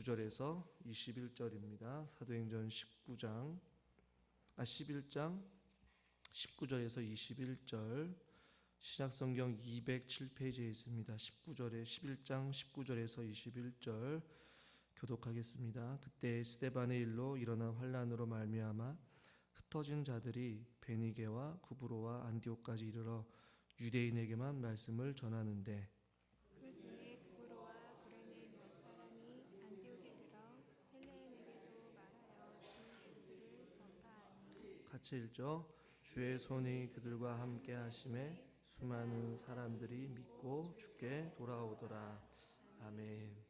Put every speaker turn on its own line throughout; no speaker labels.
19절에서 21절입니다. 사도행전 11장 19절에서 21절 신약성경 207페이지에 있습니다. 11장 19절에서 21절 교독하겠습니다. 그때 스데반의 일로 일어난 환난으로 말미암아 흩어진 자들이 베니게와 구브로와 안디옥까지 이르러 유대인에게만 말씀을 전하는데
그 중에 구브로와 구레네 몇 사람이 안디옥에 이르러 헬레인에게도 말하여 주 예수를 전파하니
같이 읽죠. 주의 손이 그들과 함께 하심에 수많은 사람들이 믿고 주께 돌아오더라. 아멘.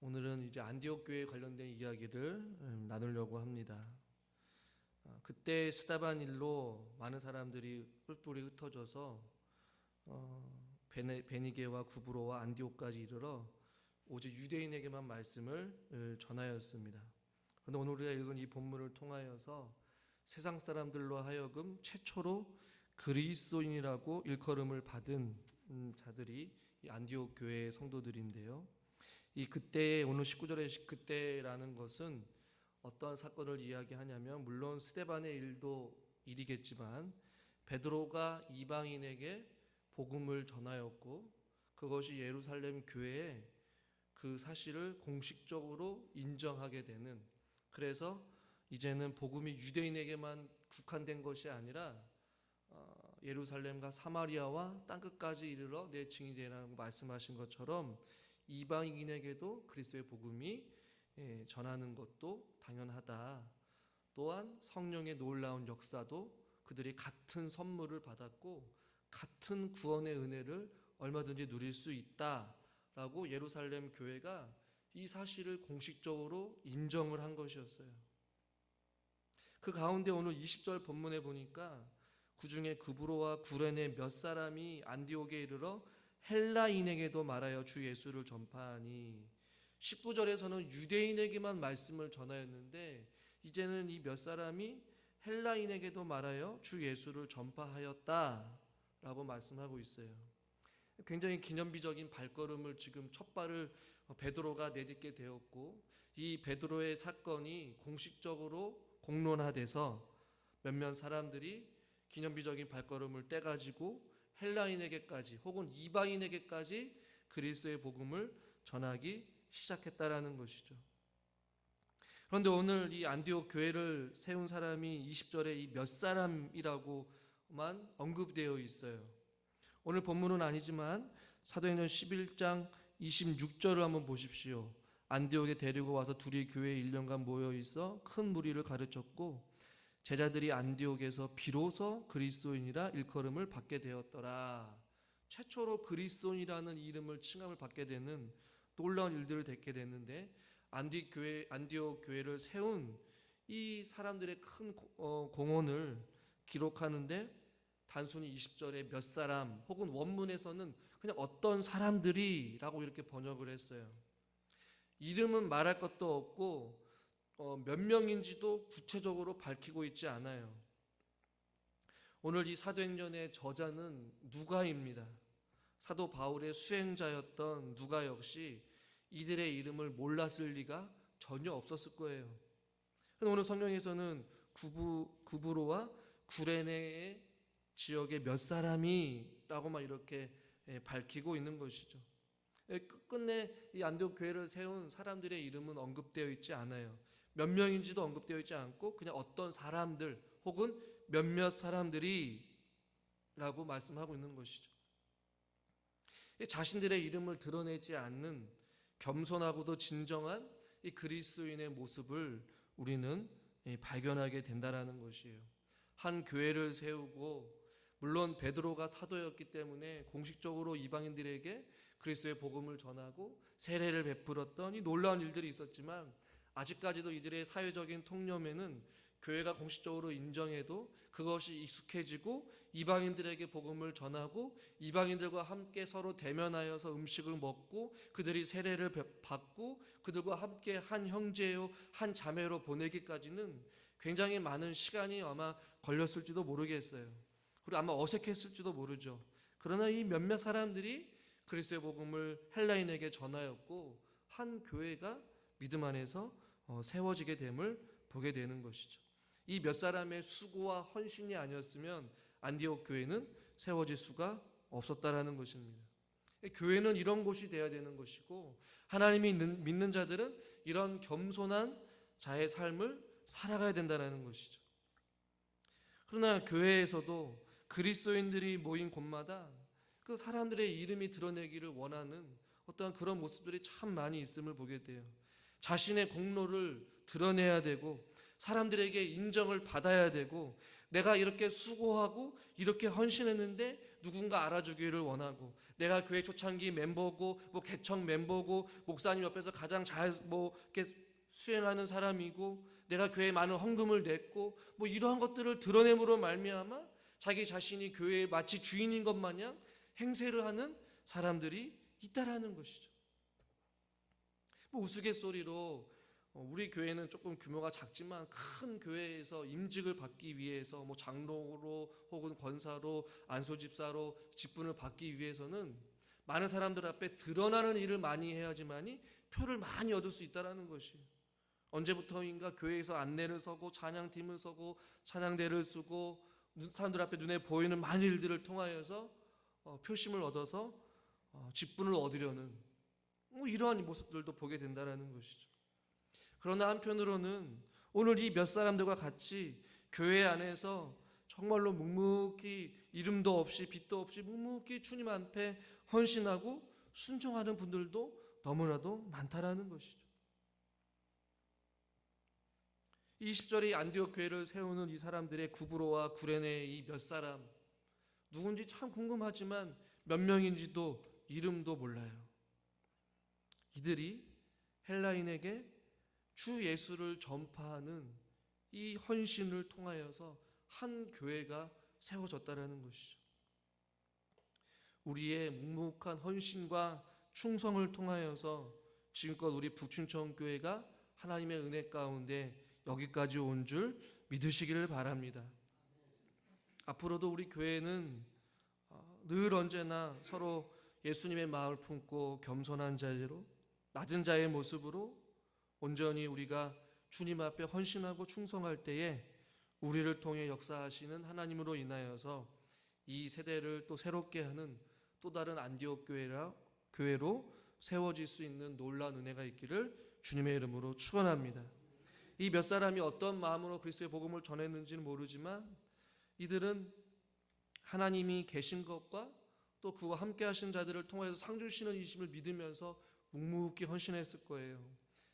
오늘은 이제 안디옥 교회에 관련된 이야기를 나누려고 합니다. 그때 스데반 일로 많은 사람들이 뿔뿔이 흩어져서 베니게와 구브로와 안디옥까지 이르러 오직 유대인에게만 말씀을 전하였습니다. 그런데 오늘 우리가 읽은 이 본문을 통하여서 세상 사람들로 하여금 최초로 그리스도인이라고 일컬음을 받은 자들이 이 안디옥 교회의 성도들인데요. 이 그때의 오늘 19절의 그때라는 것은 어떠한 사건을 이야기하냐면 물론 스데반의 일도 일이겠지만 베드로가 이방인에게 복음을 전하였고 그것이 예루살렘 교회에 그 사실을 공식적으로 인정하게 되는, 그래서 이제는 복음이 유대인에게만 국한된 것이 아니라 예루살렘과 사마리아와 땅끝까지 이르러 내 증인이 되라고 말씀하신 것처럼 이방인에게도 그리스도의 복음이 전하는 것도 당연하다. 또한 성령의 놀라운 역사도 그들이 같은 선물을 받았고 같은 구원의 은혜를 얼마든지 누릴 수 있다라고 예루살렘 교회가 이 사실을 공식적으로 인정을 한 것이었어요. 그 가운데 오늘 20절 본문에 보니까 그 중에 구브로와 구레네 몇 사람이 안디옥에 이르러 헬라인에게도 말하여 주 예수를 전파하니, 19절에서는 유대인에게만 말씀을 전하였는데 이제는 이 몇 사람이 헬라인에게도 말하여 주 예수를 전파하였다라고 말씀하고 있어요. 굉장히 기념비적인 발걸음을 지금 첫 발을 베드로가 내딛게 되었고, 이 베드로의 사건이 공식적으로 공론화돼서 몇몇 사람들이 기념비적인 발걸음을 떼가지고 헬라인에게까지 혹은 이방인에게까지 그리스도의 복음을 전하기 시작했다라는 것이죠. 그런데 오늘 이 안디옥 교회를 세운 사람이 20절에 이 몇 사람이라고만 언급되어 있어요. 오늘 본문은 아니지만 사도행전 11장 26절을 한번 보십시오. 안디옥에 데리고 와서 둘이 교회에 1년간 모여 있어 큰 무리를 가르쳤고 제자들이 안디옥에서 비로소 그리스도인이라 일컬음을 받게 되었더라. 최초로 그리스도인이라는 이름을 칭함을 받게 되는 놀라운 일들을 겪게 됐는데, 안디옥 교회를 세운 이 사람들의 큰 공헌을 기록하는데 단순히 20절에 몇 사람 혹은 원문에서는 그냥 어떤 사람들이라고 이렇게 번역을 했어요. 이름은 말할 것도 없고 몇 명인지도 구체적으로 밝히고 있지 않아요. 오늘 이 사도행전의 저자는 누가입니다. 사도 바울의 수행자였던 누가 역시 이들의 이름을 몰랐을 리가 전혀 없었을 거예요. 오늘 성경에서는 구브로와 구레네의 지역의 몇 사람이라고만 이렇게 밝히고 있는 것이죠. 끝끝내 이 안디옥 교회를 세운 사람들의 이름은 언급되어 있지 않아요. 몇 명인지도 언급되어 있지 않고 그냥 어떤 사람들 혹은 몇몇 사람들이 라고 말씀하고 있는 것이죠. 자신들의 이름을 드러내지 않는 겸손하고도 진정한 이 그리스도인의 모습을 우리는 발견하게 된다라는 것이에요. 한 교회를 세우고 물론 베드로가 사도였기 때문에 공식적으로 이방인들에게 그리스도의 복음을 전하고 세례를 베풀었던 이 놀라운 일들이 있었지만 아직까지도 이들의 사회적인 통념에는 교회가 공식적으로 인정해도 그것이 익숙해지고 이방인들에게 복음을 전하고 이방인들과 함께 서로 대면하여서 음식을 먹고 그들이 세례를 받고 그들과 함께 한 형제요 한 자매로 보내기까지는 굉장히 많은 시간이 아마 걸렸을지도 모르겠어요. 그리고 아마 어색했을지도 모르죠. 그러나 이 몇몇 사람들이 그리스도의 복음을 헬라인에게 전하였고 한 교회가 믿음 안에서 세워지게 됨을 보게 되는 것이죠. 이 몇 사람의 수고와 헌신이 아니었으면 안디옥 교회는 세워질 수가 없었다라는 것입니다. 교회는 이런 곳이 되어야 되는 것이고, 하나님이 믿는 자들은 이런 겸손한 자의 삶을 살아가야 된다는 것이죠. 그러나 교회에서도 그리스도인들이 모인 곳마다 그 사람들의 이름이 드러내기를 원하는 어떠한 그런 모습들이 참 많이 있음을 보게 돼요. 자신의 공로를 드러내야 되고, 사람들에게 인정을 받아야 되고, 내가 이렇게 수고하고 이렇게 헌신했는데 누군가 알아주기를 원하고, 내가 교회 초창기 멤버고 개척 멤버고 목사님 옆에서 가장 잘 이렇게 수행하는 사람이고, 내가 교회에 많은 헌금을 냈고 이러한 것들을 드러냄으로 말미암아 자기 자신이 교회의 마치 주인인 것 마냥 행세를 하는 사람들이 있다라는 것이죠. 우스갯소리로 우리 교회는 조금 규모가 작지만 큰 교회에서 임직을 받기 위해서 장로로 혹은 권사로 안수집사로 직분을 받기 위해서는 많은 사람들 앞에 드러나는 일을 많이 해야지만이 표를 많이 얻을 수 있다라는 것이에요. 언제부터인가 교회에서 안내를 서고 찬양팀을 서고 찬양대를 쓰고 사람들 앞에 눈에 보이는 많은 일들을 통하여서 표심을 얻어서 직분을 얻으려는 이러한 모습들도 보게 된다는 것이죠. 그러나 한편으로는 오늘 이 몇 사람들과 같이 교회 안에서 정말로 묵묵히 이름도 없이 빛도 없이 묵묵히 주님 앞에 헌신하고 순종하는 분들도 너무나도 많다라는 것이죠. 20절의 안디옥 교회를 세우는 이 사람들의 구브로와 구레네의 이 몇 사람, 누군지 참 궁금하지만 몇 명인지도 이름도 몰라요. 이들이 헬라인에게 주 예수를 전파하는 이 헌신을 통하여서 한 교회가 세워졌다라는 것이죠. 우리의 묵묵한 헌신과 충성을 통하여서 지금껏 우리 북춘천 교회가 하나님의 은혜 가운데 여기까지 온 줄 믿으시기를 바랍니다. 앞으로도 우리 교회는 늘 언제나 서로 예수님의 마음을 품고 겸손한 자세로 낮은 자의 모습으로 온전히 우리가 주님 앞에 헌신하고 충성할 때에 우리를 통해 역사하시는 하나님으로 인하여서 이 세대를 또 새롭게 하는 또 다른 안디옥 교회로 세워질 수 있는 놀라운 은혜가 있기를 주님의 이름으로 축원합니다. 이 몇 사람이 어떤 마음으로 그리스도의 복음을 전했는지는 모르지만 이들은 하나님이 계신 것과 또 그와 함께 하신 자들을 통해서 상 주시는 이심을 믿으면서 묵묵히 헌신했을 거예요.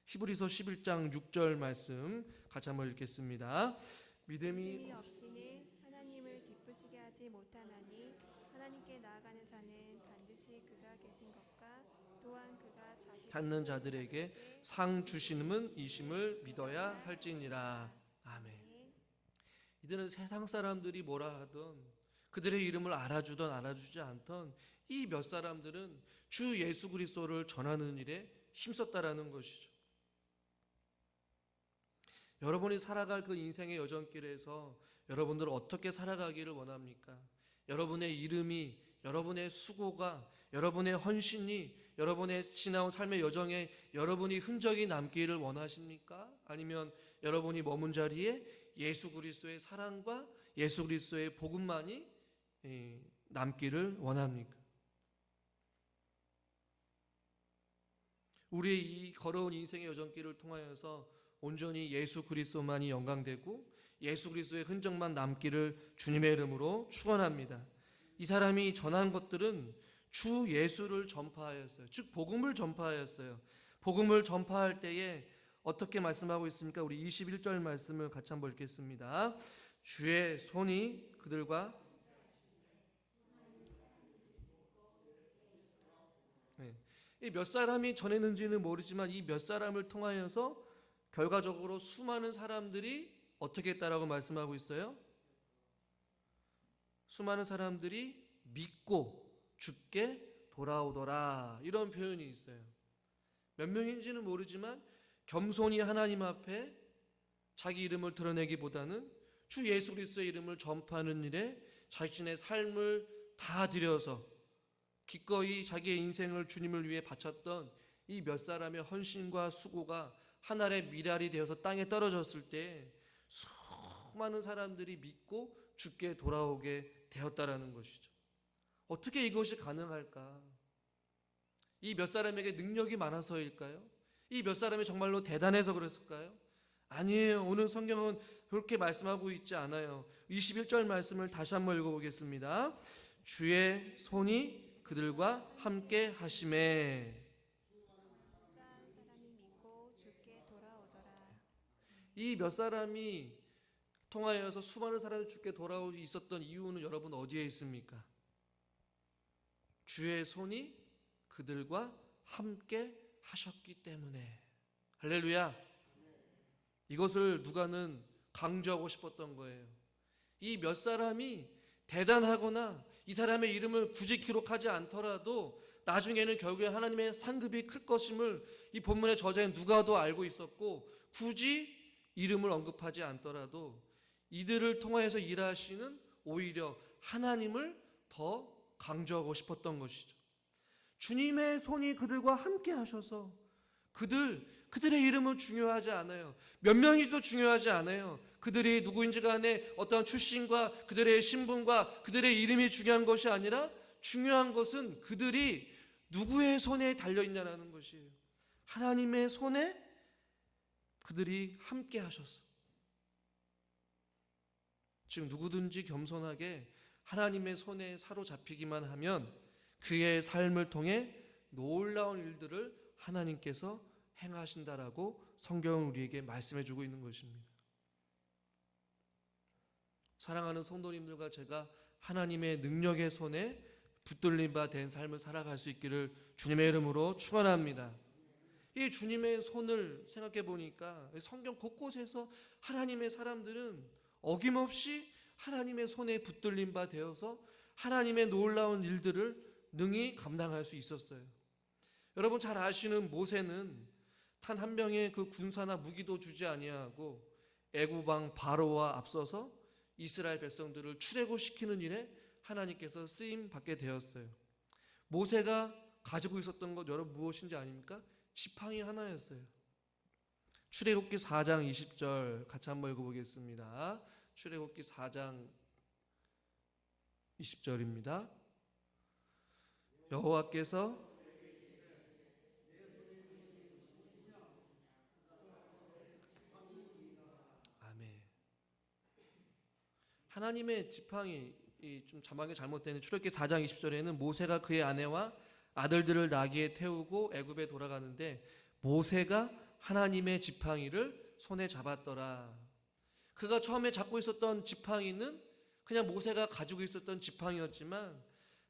히브리서 11장 6절 말씀 같이 한번 읽겠습니다. 믿음이
없이는 하나님을 기쁘시게 하지 못하나니 하나님께 나아가는 자는 반드시 그가 계신 것과 또한 그가
찾는 자들에게 상 주시는 이심을 믿어야 할지니라. 아멘. 이들은 세상 사람들이 뭐라 하던, 그들의 이름을 알아주던 알아주지 않던 이 몇 사람들은 주 예수 그리스도를 전하는 일에 힘썼다라는 것이죠. 여러분이 살아갈 그 인생의 여정길에서 여러분들은 어떻게 살아가기를 원합니까? 여러분의 이름이, 여러분의 수고가, 여러분의 헌신이, 여러분의 지나온 삶의 여정에 여러분이 흔적이 남기를 원하십니까? 아니면 여러분이 머문 자리에 예수 그리스도의 사랑과 예수 그리스도의 복음만이 남기를 원합니까? 우리의 이 걸어온 인생의 여정길을 통하여서 온전히 예수 그리스도만이 영광되고 예수 그리스도의 흔적만 남기를 주님의 이름으로 축원합니다. 이 사람이 전한 것들은 주 예수를 전파하였어요. 즉 복음을 전파하였어요. 복음을 전파할 때에 어떻게 말씀하고 있습니까? 우리 21절 말씀을 같이 한번 읽겠습니다. 주의 손이 그들과 이 몇 사람이 전했는지는 모르지만 이 몇 사람을 통하여서 결과적으로 수많은 사람들이 어떻게 했다라고 말씀하고 있어요? 수많은 사람들이 믿고 주께 돌아오더라, 이런 표현이 있어요. 몇 명인지는 모르지만 겸손히 하나님 앞에 자기 이름을 드러내기보다는 주 예수 그리스도의 이름을 전파하는 일에 자신의 삶을 다 들여서 기꺼이 자기의 인생을 주님을 위해 바쳤던 이 몇 사람의 헌신과 수고가 하늘의 미랄이 되어서 땅에 떨어졌을 때 수많은 사람들이 믿고 주께 돌아오게 되었다라는 것이죠. 어떻게 이것이 가능할까? 이 몇 사람에게 능력이 많아서일까요? 이 몇 사람이 정말로 대단해서 그랬을까요? 아니에요. 오늘 성경은 그렇게 말씀하고 있지 않아요. 21절 말씀을 다시 한번 읽어보겠습니다. 주의 손이 그들과 함께 하심에.
수많은 사람이 믿고 주께 돌아오더라.
이 몇 사람이 통하여서 수많은 사람이 주께 돌아오고 있었던 이유는 여러분 어디에 있습니까? 주의 손이 그들과 함께 하셨기 때문에. 할렐루야. 이것을 누가는 강조하고 싶었던 거예요. 이 몇 사람이 대단하거나 이 사람의 이름을 굳이 기록하지 않더라도 나중에는 결국에 하나님의 상급이 클 것임을 이 본문의 저자인 누가도 알고 있었고, 굳이 이름을 언급하지 않더라도 이들을 통하여서 일하시는 오히려 하나님을 더 강조하고 싶었던 것이죠. 주님의 손이 그들과 함께 하셔서 그들의 이름은 중요하지 않아요. 몇 명이도 중요하지 않아요. 그들이 누구인지 간에 어떤 출신과 그들의 신분과 그들의 이름이 중요한 것이 아니라 중요한 것은 그들이 누구의 손에 달려있냐는 것이에요. 하나님의 손에 그들이 함께 하셔서. 즉 누구든지 겸손하게 하나님의 손에 사로잡히기만 하면 그의 삶을 통해 놀라운 일들을 하나님께서 행하신다라고 성경은 우리에게 말씀해주고 있는 것입니다. 사랑하는 성도님들과 제가 하나님의 능력의 손에 붙들린 바 된 삶을 살아갈 수 있기를 주님의 이름으로 축원합니다. 이 주님의 손을 생각해 보니까 성경 곳곳에서 하나님의 사람들은 어김없이 하나님의 손에 붙들린 바 되어서 하나님의 놀라운 일들을 능히 감당할 수 있었어요. 여러분 잘 아시는 모세는 단 한 명의 그 군사나 무기도 주지 아니하고 애굽 왕 바로와 앞서서 이스라엘 백성들을 출애굽시키는 일에 하나님께서 쓰임 받게 되었어요. 모세가 가지고 있었던 것 여러분 무엇인지 아닙니까? 지팡이 하나였어요. 출애굽기 4장 20절 같이 한번 읽어보겠습니다. 출애굽기 4장 20절입니다. 여호와께서 아멘. 하나님의 지팡이, 좀 자막이 잘못되는 출애굽기 4장 20절에는 모세가 그의 아내와 아들들을 나귀에 태우고 애굽에 돌아가는데 모세가 하나님의 지팡이를 손에 잡았더라. 그가 처음에 잡고 있었던 지팡이는 그냥 모세가 가지고 있었던 지팡이였지만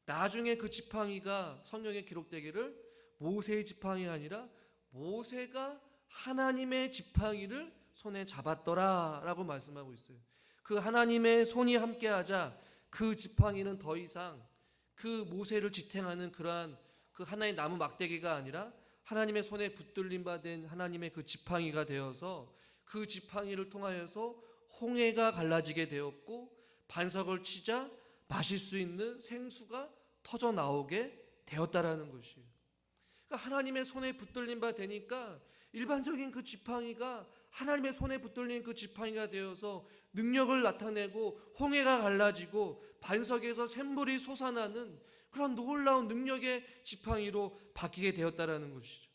나중에 그 지팡이가 성경에 기록되기를 모세의 지팡이가 아니라 모세가 하나님의 지팡이를 손에 잡았더라 라고 말씀하고 있어요. 그 하나님의 손이 함께하자 그 지팡이는 더 이상 그 모세를 지탱하는 그러한 그 하나의 나무 막대기가 아니라 하나님의 손에 붙들림 받은 하나님의 그 지팡이가 되어서 그 지팡이를 통하여서 홍해가 갈라지게 되었고 반석을 치자 마실 수 있는 생수가 터져 나오게 되었다라는 것이에요. 그러니까 하나님의 손에 붙들림 바 되니까 일반적인 그 지팡이가 하나님의 손에 붙들린 그 지팡이가 되어서 능력을 나타내고 홍해가 갈라지고 반석에서 샘물이 솟아나는 그런 놀라운 능력의 지팡이로 바뀌게 되었다라는 것이죠.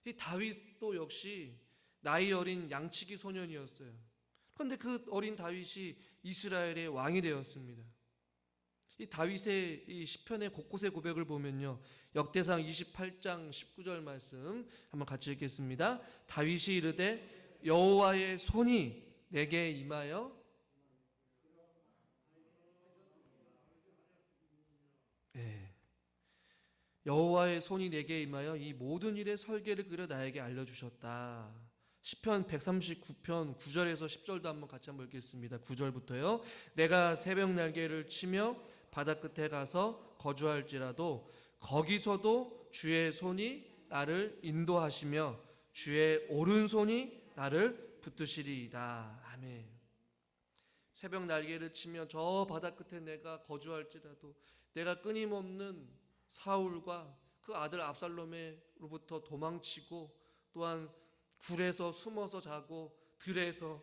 이 다윗도 역시 나이 어린 양치기 소년이었어요. 그런데 그 어린 다윗이 이스라엘의 왕이 되었습니다. 이 다윗의 이 시편의 곳곳의 고백을 보면요, 역대상 28장 19절 말씀 한번 같이 읽겠습니다. 다윗이 이르되 여호와의 손이 내게 임하여 여호와의 손이 내게 임하여 이 모든 일의 설계를 그려 나에게 알려주셨다. 시편 139편 9절에서 10절도 한번 같이 한번 읽겠습니다. 9절부터요. 내가 새벽 날개를 치며 바다 끝에 가서 거주할지라도 거기서도 주의 손이 나를 인도하시며 주의 오른손이 나를 붙드시리이다. 아멘. 새벽 날개를 치며 저 바다 끝에 내가 거주할지라도 내가 끊임없는 사울과 그 아들 압살롬으로부터 도망치고 또한 굴에서 숨어서 자고 들에서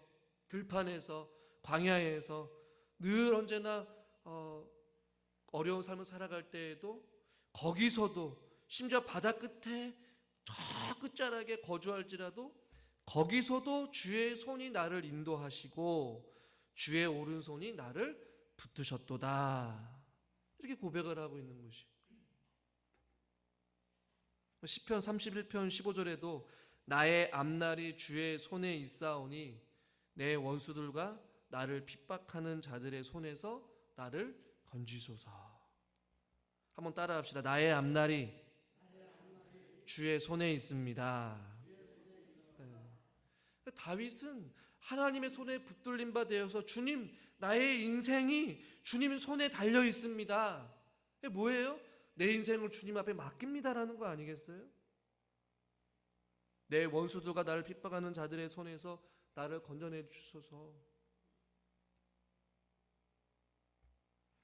들판에서 광야에서 늘 언제나 어려운 삶을 살아갈 때에도 거기서도 심지어 바다 끝에 저 끝자락에 거주할지라도 거기서도 주의 손이 나를 인도하시고 주의 오른손이 나를 붙드셨도다. 이렇게 고백을 하고 있는 것이. 시편 31편 15절에도 나의 앞날이 주의 손에 있사오니 내 원수들과 나를 핍박하는 자들의 손에서 나를 건지소서. 한번 따라합시다. 나의 앞날이 주의 손에 있습니다. 다윗은 하나님의 손에 붙들린 바 되어서 주님, 나의 인생이 주님 손에 달려 있습니다. 뭐예요? 내 인생을 주님 앞에 맡깁니다라는 거 아니겠어요? 내 원수들과 나를 핍박하는 자들의 손에서 나를 건져내 주소서.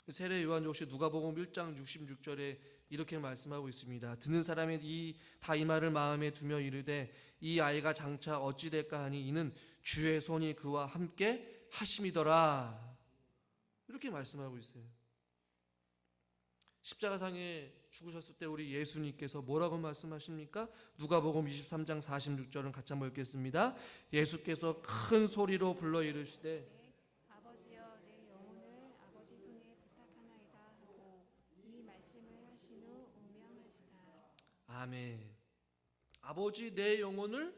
세례 요한 역시 누가복음 1장 66절에 이렇게 말씀하고 있습니다. 듣는 사람이 다 이 말을 마음에 두며 이르되 이 아이가 장차 어찌 될까 하니 이는 주의 손이 그와 함께 하심이더라. 이렇게 말씀하고 있어요. 십자가상에 죽으셨을 때 우리 예수님께서 뭐라고 말씀하십니까? 누가복음 23장 46절은 같이 한번 읽겠습니다. 예수께서 큰 소리로 불러 이르시되
아버지여 내 영혼을 아버지 손에 부탁하나이다 하고 이 말씀을 하신 후 운명하시다.
아멘. 아버지 내 영혼을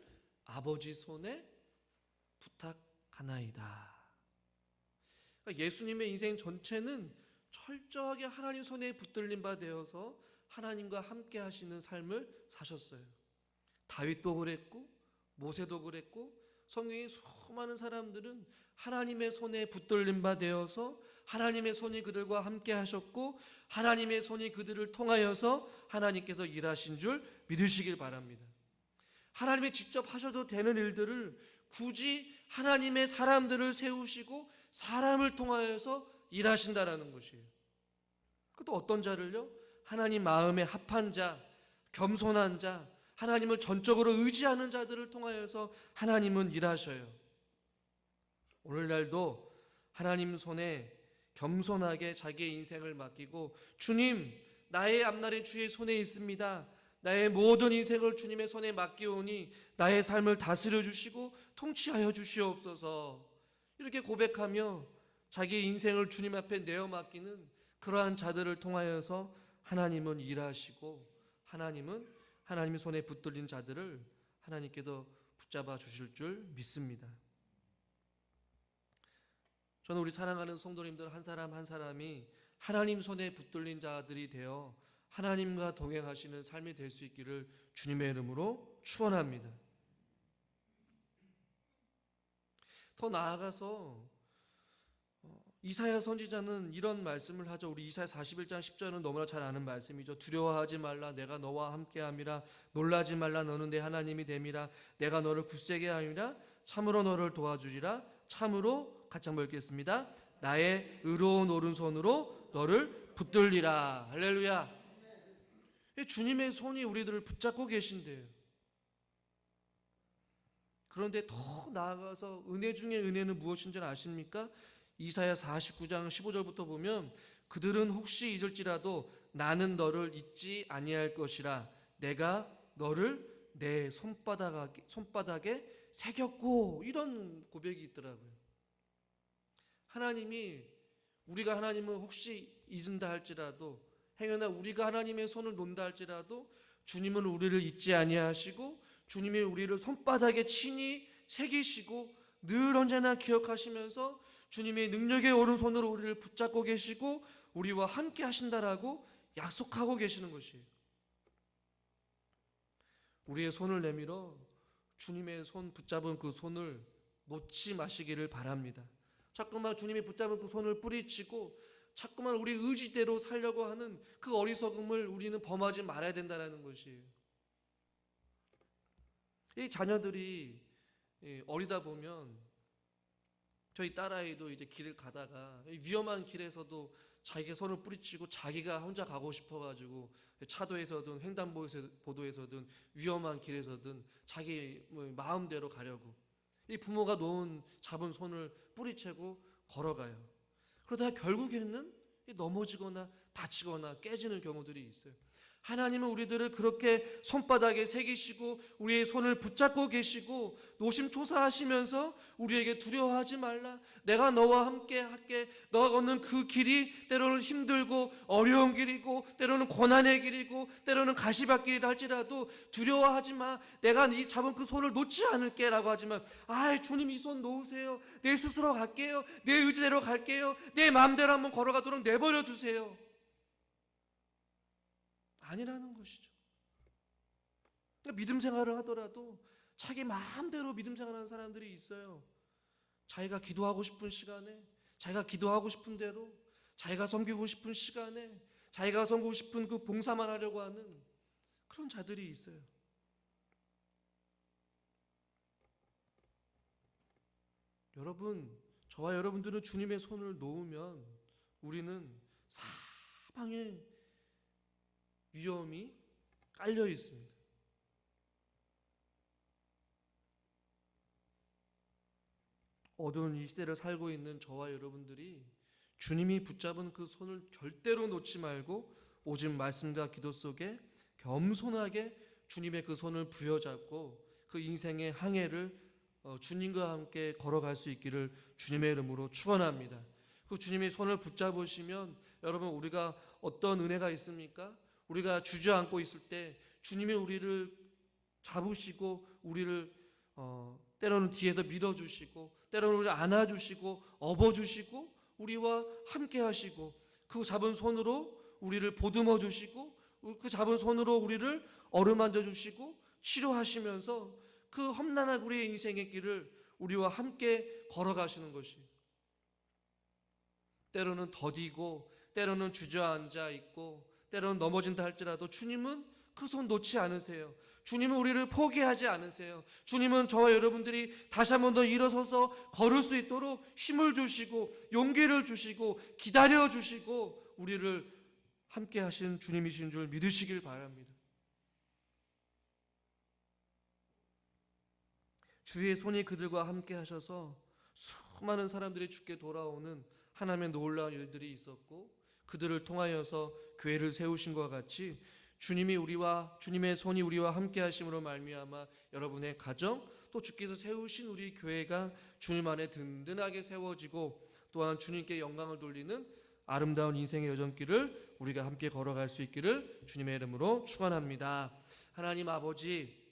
아버지 손에 부탁하나이다. 그러니까 예수님의 인생 전체는 철저하게 하나님 손에 붙들린 바 되어서 하나님과 함께 하시는 삶을 사셨어요. 다윗도 그랬고 모세도 그랬고 성경의 수많은 사람들은 하나님의 손에 붙들린 바 되어서 하나님의 손이 그들과 함께 하셨고 하나님의 손이 그들을 통하여서 하나님께서 일하신 줄 믿으시길 바랍니다. 하나님이 직접 하셔도 되는 일들을 굳이 하나님의 사람들을 세우시고 사람을 통하여서 일하신다라는 것이에요. 또 어떤 자를요? 하나님 마음에 합한 자, 겸손한 자, 하나님을 전적으로 의지하는 자들을 통하여서 하나님은 일하셔요. 오늘날도 하나님 손에 겸손하게 자기의 인생을 맡기고 주님, 나의 앞날이 주의 손에 있습니다. 나의 모든 인생을 주님의 손에 맡기오니 나의 삶을 다스려 주시고 통치하여 주시옵소서. 이렇게 고백하며 자기의 인생을 주님 앞에 내어 맡기는 그러한 자들을 통하여서 하나님은 일하시고 하나님의 손에 붙들린 자들을 하나님께서 붙잡아 주실 줄 믿습니다. 저는 우리 사랑하는 성도님들 한 사람 한 사람이 하나님 손에 붙들린 자들이 되어 하나님과 동행하시는 삶이 될 수 있기를 주님의 이름으로 축원합니다. 더 나아가서 이사야 선지자는 이런 말씀을 하죠. 우리 이사야 41장 10절은 너무나 잘 아는 말씀이죠. 두려워하지 말라 내가 너와 함께함이라. 놀라지 말라 너는 내 하나님이 됨이라. 내가 너를 굳세게 함이라. 참으로 너를 도와주리라. 참으로 같이 한번 읽겠습니다. 나의 의로운 오른손으로 너를 붙들리라. 할렐루야. 주님의 손이 우리들을 붙잡고 계신대요. 그런데 더 나아가서 은혜 중에 은혜는 무엇인 줄 아십니까? 이사야 49장 15절부터 보면 그들은 혹시 잊을지라도 나는 너를 잊지 아니할 것이라. 내가 너를 내 손바닥에 새겼고. 이런 고백이 있더라고요. 하나님이 우리가 하나님을 혹시 잊은다 할지라도 행여나 우리가 하나님의 손을 놓는다 할지라도 주님은 우리를 잊지 아니하시고 주님이 우리를 손바닥에 친히 새기시고 늘 언제나 기억하시면서 주님의 능력의 오른손으로 우리를 붙잡고 계시고 우리와 함께 하신다라고 약속하고 계시는 것이에요. 우리의 손을 내밀어 주님의 손 붙잡은 그 손을 놓지 마시기를 바랍니다. 자꾸만 주님이 붙잡은 그 손을 뿌리치고 자꾸만 우리 의지대로 살려고 하는 그 어리석음을 우리는 범하지 말아야 된다는 것이에요. 이 자녀들이 어리다 보면 저희 딸아이도 이제 길을 가다가 위험한 길에서도 자기가 손을 뿌리치고 자기가 혼자 가고 싶어가지고 차도에서든 횡단보도에서든 위험한 길에서든 자기 마음대로 가려고 이 부모가 잡은 손을 뿌리채고 걸어가요. 그러다가 결국에는 넘어지거나 다치거나 깨지는 경우들이 있어요. 하나님은 우리들을 그렇게 손바닥에 새기시고 우리의 손을 붙잡고 계시고 노심초사하시면서 우리에게 두려워하지 말라, 내가 너와 함께 할게, 너가 걷는 그 길이 때로는 힘들고 어려운 길이고 때로는 고난의 길이고 때로는 가시밭길이라 할지라도 두려워하지 마, 내가 네 잡은 그 손을 놓지 않을게 라고 하지만, 주님 이 손 놓으세요, 내 스스로 갈게요, 내 의지대로 갈게요, 내 마음대로 한번 걸어가도록 내버려 두세요, 아니라는 것이죠. 믿음 생활을 하더라도 자기 마음대로 믿음 생활하는 사람들이 있어요. 자기가 기도하고 싶은 시간에, 자기가 기도하고 싶은 대로, 자기가 섬기고 싶은 시간에, 자기가 섬기고 싶은 그 봉사만 하려고 하는 그런 자들이 있어요. 여러분, 저와 여러분들은 주님의 손을 놓으면 우리는 사방에 위험이 깔려 있습니다. 어두운 이 시대를 살고 있는 저와 여러분들이 주님이 붙잡은 그 손을 절대로 놓지 말고 오직 말씀과 기도 속에 겸손하게 주님의 그 손을 부여잡고 그 인생의 항해를 주님과 함께 걸어갈 수 있기를 주님의 이름으로 축원합니다. 그 주님의 손을 붙잡으시면 여러분, 우리가 어떤 은혜가 있습니까? 우리가 주저앉고 있을 때 주님이 우리를 잡으시고 우리를 때로는 뒤에서 밀어주시고 때로는 우리를 안아주시고 업어주시고 우리와 함께 하시고 그 잡은 손으로 우리를 보듬어 주시고 그 잡은 손으로 우리를 어루만져 주시고 치료하시면서 그 험난한 우리의 인생의 길을 우리와 함께 걸어가시는 것이, 때로는 더디고 때로는 주저앉아 있고 때로는 넘어진다 할지라도 주님은 그 손 놓지 않으세요. 주님은 우리를 포기하지 않으세요. 주님은 저와 여러분들이 다시 한 번 더 일어서서 걸을 수 있도록 힘을 주시고 용기를 주시고 기다려 주시고 우리를 함께 하신 주님이신 줄 믿으시길 바랍니다. 주의 손이 그들과 함께 하셔서 수많은 사람들이 주께 돌아오는 하나님의 놀라운 일들이 있었고, 그들을 통하여서 교회를 세우신 것과 같이 주님의 손이 우리와 함께 하심으로 말미암아 여러분의 가정, 또 주께서 세우신 우리 교회가 주님 안에 든든하게 세워지고 또한 주님께 영광을 돌리는 아름다운 인생의 여정길을 우리가 함께 걸어갈 수 있기를 주님의 이름으로 축원합니다. 하나님 아버지,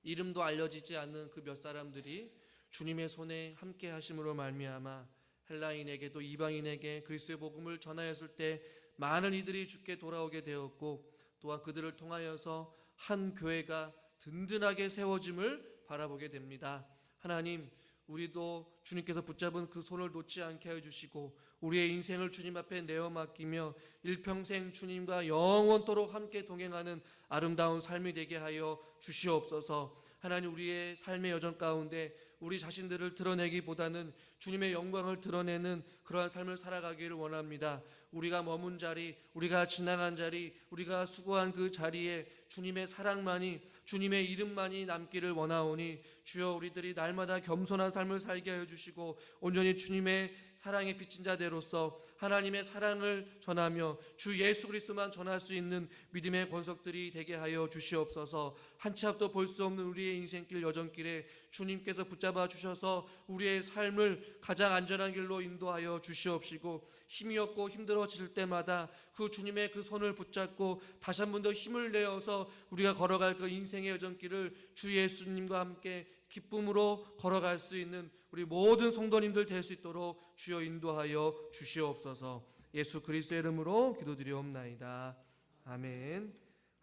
이름도 알려지지 않는 그 몇 사람들이 주님의 손에 함께 하심으로 말미암아 헬라인에게 또 이방인에게 그리스도의 복음을 전하였을 때 많은 이들이 주께 돌아오게 되었고, 또한 그들을 통하여서 한 교회가 든든하게 세워짐을 바라보게 됩니다. 하나님, 우리도 주님께서 붙잡은 그 손을 놓지 않게 해주시고 우리의 인생을 주님 앞에 내어 맡기며 일평생 주님과 영원토록 함께 동행하는 아름다운 삶이 되게 하여 주시옵소서. 하나님, 우리의 삶의 여정 가운데 우리 자신들을 드러내기보다는 주님의 영광을 드러내는 그러한 삶을 살아가기를 원합니다. 우리가 머문 자리, 우리가 지나간 자리, 우리가 수고한 그 자리에 주님의 사랑만이, 주님의 이름만이 남기를 원하오니 주여, 우리들이 날마다 겸손한 삶을 살게 하여 주시고 온전히 주님의 사랑에 비친 자대로서 하나님의 사랑을 전하며 주 예수 그리스도만 전할 수 있는 믿음의 권속들이 되게 하여 주시옵소서. 한 치 앞도 볼 수 없는 우리의 인생길 여정길에 주님께서 붙잡아 주셔서 우리의 삶을 가장 안전한 길로 인도하여 주시옵시고, 힘이 없고 힘들어질 때마다 그 주님의 그 손을 붙잡고 다시 한 번 더 힘을 내어서 우리가 걸어갈 그 인생의 여정길을 주 예수님과 함께 기쁨으로 걸어갈 수 있는 우리 모든 성도님들 될 수 있도록 주여 인도하여 주시옵소서. 예수 그리스도의 이름으로 기도드리옵나이다. 아멘.